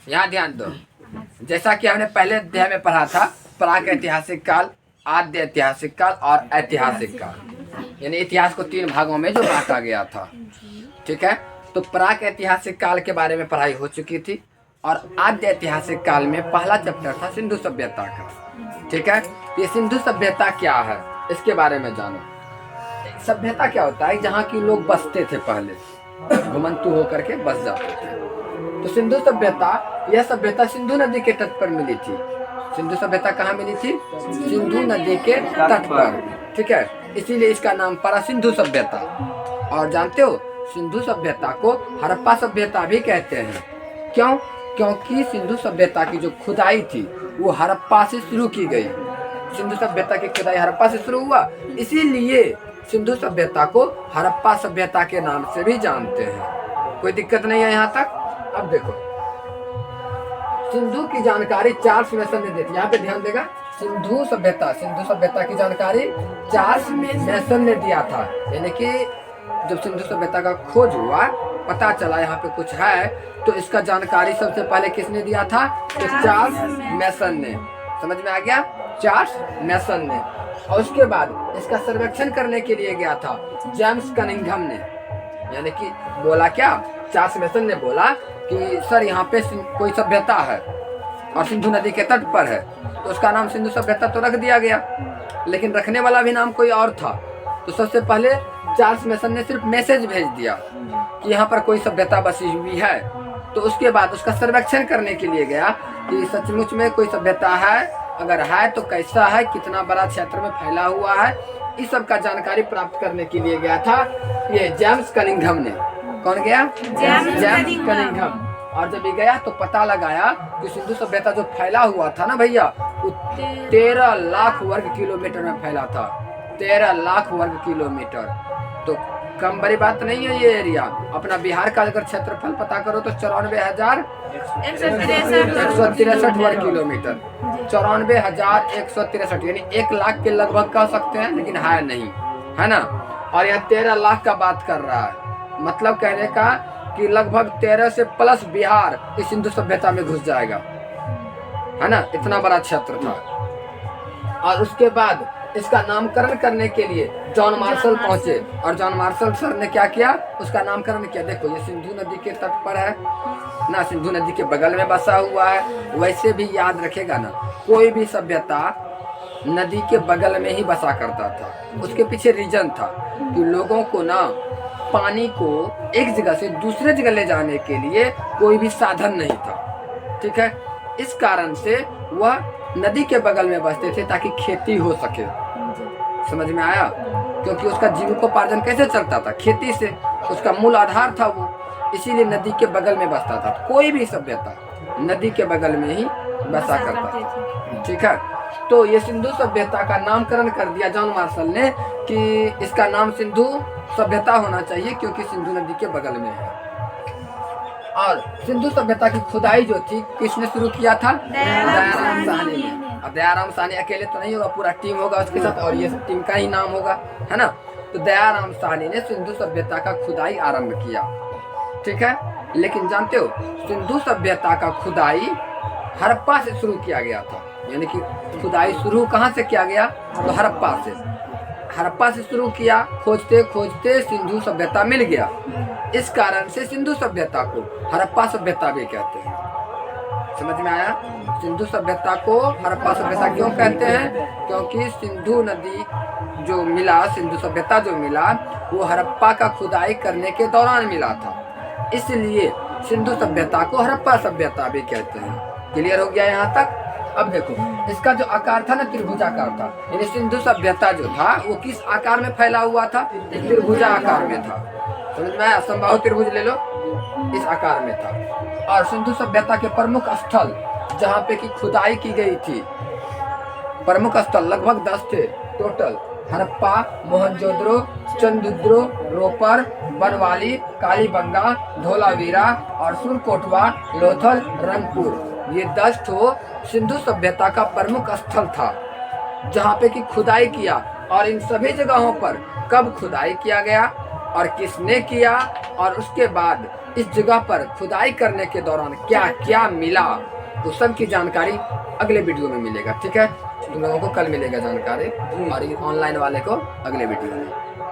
यहाँ ध्यान दो। जैसा कि हमने पहले अध्याय में पढ़ा था, प्राक ऐतिहासिक काल, आद्य ऐतिहासिक काल और ऐतिहासिक काल, यानी इतिहास को 3 भागों में जो बांटा गया था। ठीक है, तो प्राक ऐतिहासिक काल के बारे में पढ़ाई हो चुकी थी और आद्य ऐतिहासिक काल में पहला चैप्टर था सिंधु सभ्यता का। ठीक है, ये सिंधु सभ्यता क्या है इसके बारे में जानो। सभ्यता क्या होता है? जहाँ की लोग बसते थे, पहले घुमंतु होकर के बस जाते थे। तो सिंधु सभ्यता, यह सभ्यता सिंधु नदी के तट पर मिली थी। सिंधु सभ्यता कहाँ मिली थी? सिंधु नदी के तट पर। ठीक है, इसीलिए इसका नाम पड़ा सिंधु सभ्यता। और जानते हो, सिंधु सभ्यता को हड़प्पा सभ्यता भी कहते हैं। क्यों? क्योंकि सिंधु सभ्यता की जो खुदाई थी वो हड़प्पा से शुरू की गई। सिंधु सभ्यता की खुदाई हड़प्पा से शुरू हुआ, इसीलिए सिंधु सभ्यता को हड़प्पा सभ्यता के नाम से भी जानते हैं। कोई दिक्कत नहीं है यहाँ तक? अब देखो, सिंधु की जानकारी चार्ल्स मैसन ने दी थी। यहाँ पे ध्यान देगा, सिंधु सभ्यता की जानकारी चार्ल्स मैसन ने दिया था। यानी कि जब सिंधु सभ्यता का खोज हुआ, पता चला यहाँ पे कुछ है, तो इसका जानकारी सबसे पहले किसने दिया था? तो चार्ल्स मैसन ने। समझ में आ गया? चार्ल्स मैसन ने। और उसके बाद इसका सर्वेक्षण करने के लिए गया था जेम्स कनिंघम ने। यानी कि बोला क्या, चार्ल्स मैसन ने बोला कि सर यहाँ पे कोई सभ्यता है और सिंधु नदी के तट पर है, तो उसका नाम सिंधु सभ्यता तो रख दिया गया, लेकिन रखने वाला भी नाम कोई और था। तो सबसे पहले चार्ल्स मैसन ने सिर्फ मैसेज भेज दिया कि यहाँ पर कोई सभ्यता बसी हुई है। तो उसके बाद उसका सर्वेक्षण करने के लिए गया कि सचमुच में कोई सभ्यता है, अगर है तो कैसा है, कितना बड़ा क्षेत्र में फैला हुआ है, इस सब का जानकारी प्राप्त करने के लिए गया था ये जेम्स कनिंघम ने। कौन गया? James Cunningham. और जब ये गया तो पता लगाया कि सिंधु सभ्यता जो फैला हुआ था ना भैया, वो 13 लाख वर्ग किलोमीटर में फैला था। 13 लाख वर्ग किलोमीटर तो कम बड़ी बात नहीं है ये एरिया। अपना बिहार का अगर क्षेत्रफल पता करो तो 94,163 वर्ग किलोमीटर। 94,163, यानी 1 लाख के लगभग कह सकते हैं, लेकिन है नहीं, है ना। और यह 13 लाख का बात कर रहा है, मतलब कहने का कि लगभग 13 से प्लस बिहार इस सिंधु सभ्यता में घुस जाएगा, है ना। इतना बड़ा क्षेत्र था। और उसके बाद इसका नामकरण करने के लिए जॉन मार्शल पहुंचे, और जॉन मार्शल सर ने क्या किया? उसका नामकरण किया। देखो, ये सिंधु नदी के तट पर है ना, सिंधु नदी के बगल में बसा हुआ है। वैसे भी याद रखेगा ना, कोई भी सभ्यता नदी के बगल में ही बसा करता था। उसके पीछे रीजन था कि लोगों को ना पानी को एक जगह से दूसरे जगह ले जाने के लिए कोई भी साधन नहीं था। ठीक है, इस कारण से वह नदी के बगल में बसते थे ताकि खेती हो सके। समझ में आया? क्योंकि उसका जीविकोपार्जन कैसे चलता था? खेती से, उसका मूल आधार था वो, इसीलिए नदी के बगल में बसता था। कोई भी सभ्यता नदी के बगल में ही बसा करता था। ठीक है, तो ये सिंधु सभ्यता का नामकरण कर दिया जॉन मार्शल ने कि इसका नाम सिंधु सभ्यता होना चाहिए, क्योंकि सिंधु नदी के बगल में है। और सिंधु सभ्यता की खुदाई जो थी किसने शुरू किया था? दयाराम साहनी ने। अब दयाराम साहनी अकेले तो नहीं होगा, पूरा टीम होगा उसके साथ, और ये टीम का ही नाम होगा, है ना। तो दयाराम साहनी ने सिंधु सभ्यता का खुदाई आरंभ किया। ठीक है, लेकिन जानते हो, सिंधु सभ्यता का खुदाई हड़प्पा से शुरू किया गया था। यानी कि खुदाई शुरू कहाँ से किया गया? तो हड़प्पा से शुरू किया। खोजते खोजते सिंधु सभ्यता मिल गया। इस कारण से सिंधु सभ्यता को हड़प्पा सभ्यता भी कहते हैं। समझ में आया? सिंधु सभ्यता को हड़प्पा सभ्यता क्यों कहते हैं? क्योंकि सिंधु नदी जो मिला, सिंधु सभ्यता जो मिला, वो हड़प्पा का खुदाई करने के दौरान मिला था, इसलिए सिंधु सभ्यता को हड़प्पा सभ्यता भी कहते हैं। क्लियर हो गया यहाँ तक? अब देखो, इसका जो आकार था ना, त्रिभुजाकार था। यानी सिंधु सभ्यता जो था वो किस आकार में फैला हुआ था? त्रिभुजा आकार में था। समझ में आया? समबाहु त्रिभुज ले लो, इस आकार में था। और सिंधु सभ्यता के प्रमुख स्थल जहाँ पे की खुदाई की गई थी, प्रमुख स्थल लगभग 10 थे टोटल। हड़प्पा, मोहनजोदड़ो, चंद्रद्रो, रोपर, बनवाली, कालीबंगा, धोलावीरा और सुरकोटवा, लोथल, रंगपुर, ये 10 ठो सिंधु सभ्यता का प्रमुख स्थल था जहाँ पे की खुदाई किया। और इन सभी जगहों पर कब खुदाई किया गया? और किसने किया, और उसके बाद इस जगह पर खुदाई करने के दौरान क्या क्या मिला, उस सब की जानकारी अगले वीडियो में मिलेगा। ठीक है, तुम लोगों को कल मिलेगा जानकारी, और ऑनलाइन वाले को अगले वीडियो में।